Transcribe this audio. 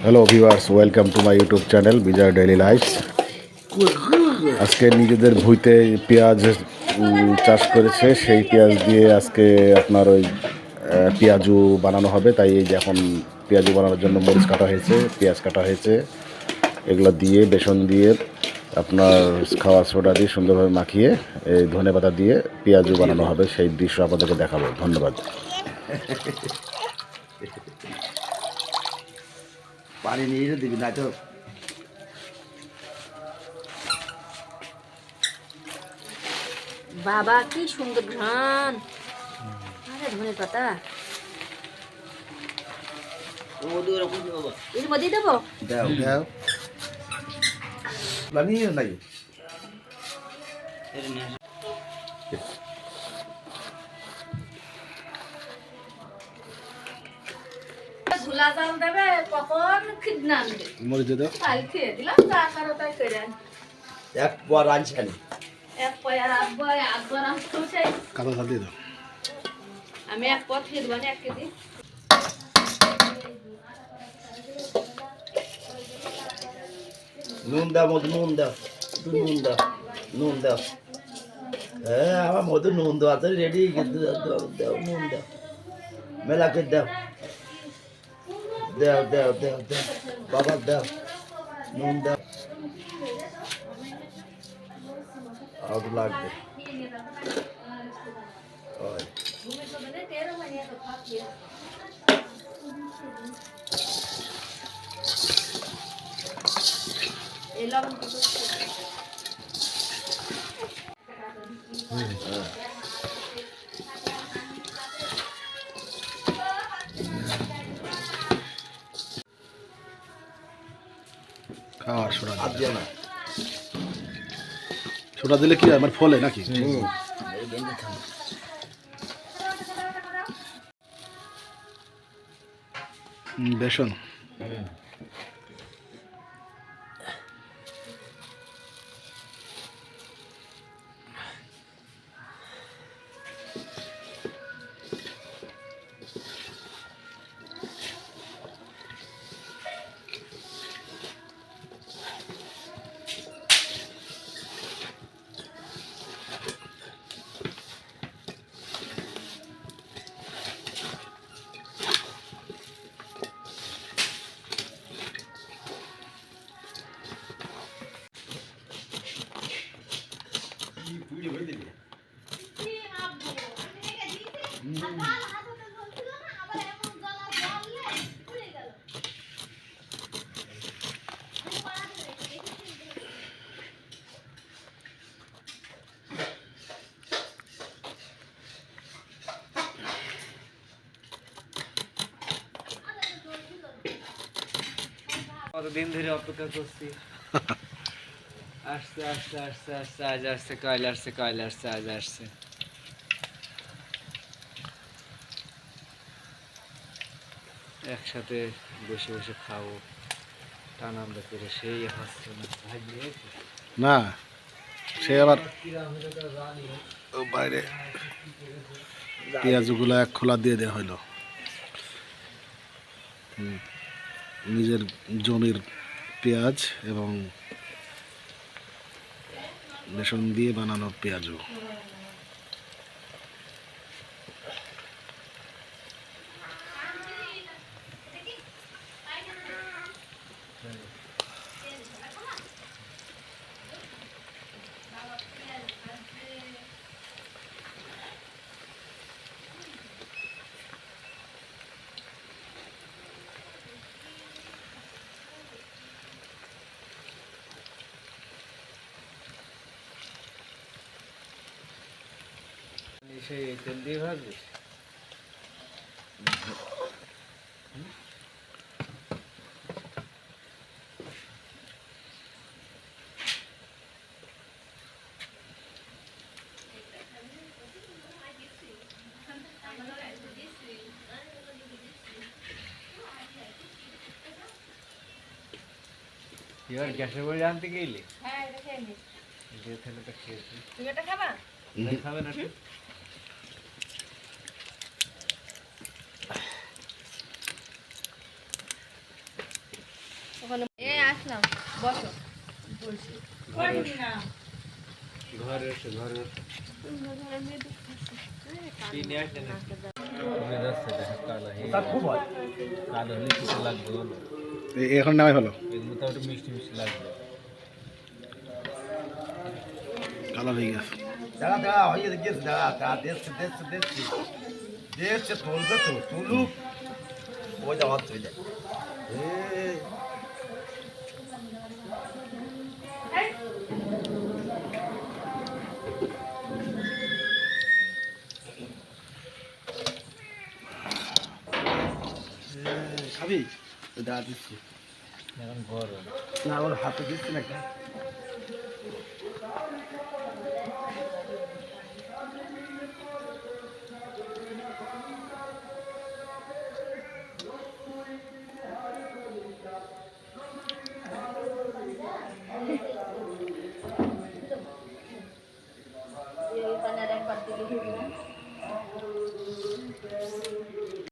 Hello viewers, welcome to my YouTube channel Bijoy daily lifes. আজকে নিজেদের ভুঁইতে পেঁয়াজ চাষ করেছে, সেই পেঁয়াজ দিয়ে আজকে আপনার ওই পেঁয়াজু বানানো হবে। তাই এই যে এখন পেঁয়াজু বানানোর জন্য মরিচ কাটা হয়েছে, পেঁয়াজ কাটা হয়েছে, এগুলো দিয়ে বেসন দিয়ে আপনার খাওয়া সোডা দিয়ে সুন্দরভাবে মাখিয়ে এই ধনেপাতা দিয়ে পেঁয়াজু বানানো হবে। সেই দৃশ্য আপনাদেরকে দেখাবো। ধন্যবাদ। পানি নিয়ে দিবি না তো। বাবা কি সুন্দর ঘ্রাণ! আরে ধনে পাতা এর মধ্যে দেবো। দাও দাও বানিয়ে নাই ধুলা জাল দেবে, কখন খিদনা আনবে। মরিচ দিয়ে দাও। কাল খেয়ে দিলাম, যা খারো তাই করে আন। এক পর আনছেন এক পয়ার আব্বাই আকবর আসতো সেই। কাঁচা ঝাল দিয়ে দাও। আমি এক পথ খেয়ে দেবানি 1 কেজি। নুন দাও, মধু নুন দাও, নুন দাও, নুন দাও। হ্যাঁ, আমার মধু নুন দাও আছে রেডি। দাও দাও নুন দাও, মেলা করে দাও, দাও দাও দাও দাও বাবা দাও নুন দাও। আর লাগবে ওই এই লবণ কত? খাওয়ার সোডা আর দিও না। সোডা দিলে কি হয়, আমার ফলে নাকি? বেসন কতদিন ধরে অপেক্ষা করছি। আসছে আসছে আসছে আসছে, আজ আসছে, কাল আসছে, কাল আসছে, আজ আসছে। একসাথে বসে বসে খাবো, আনন্দ করে, সেই হচ্ছে না, সে আবার বাইরে পেঁয়াজগুলো এক খোলা দিয়ে দেওয়া হলো। নিজের জমির পেঁয়াজ এবং বেসন দিয়ে বানানো পেঁয়াজু। সেই তেল দিয়ে ভাজবি। এবার গ্যাসের বড়ি আনতে গেলি? হ্যাঁ, এটা খেয়ে নি। তাহলে তো খেয়েছি। তুমি এটা খাবা? খাবে না? নাও বসো ঘরে এসে ঘরে তার খুব হয় কালো হলে কিছু লাগবে বলো এখন নেওয়াই ভালো এগুলো তো একটু মিষ্টি মিষ্টি লাগবে কালার হয়ে গেছে দাঁড়া দাঁড়া হয়ে গেছে দাঁড়া দাঁড়া দেখছে দেখছে দেখছে দেখছে তুলবে তো তুলুক ওই যা হচ্ছে যায় খাবি দাঁড়া দিচ্ছি এখন গরম না ওর হাতে দিচ্ছি না কেন ওইখানে একবার দিকে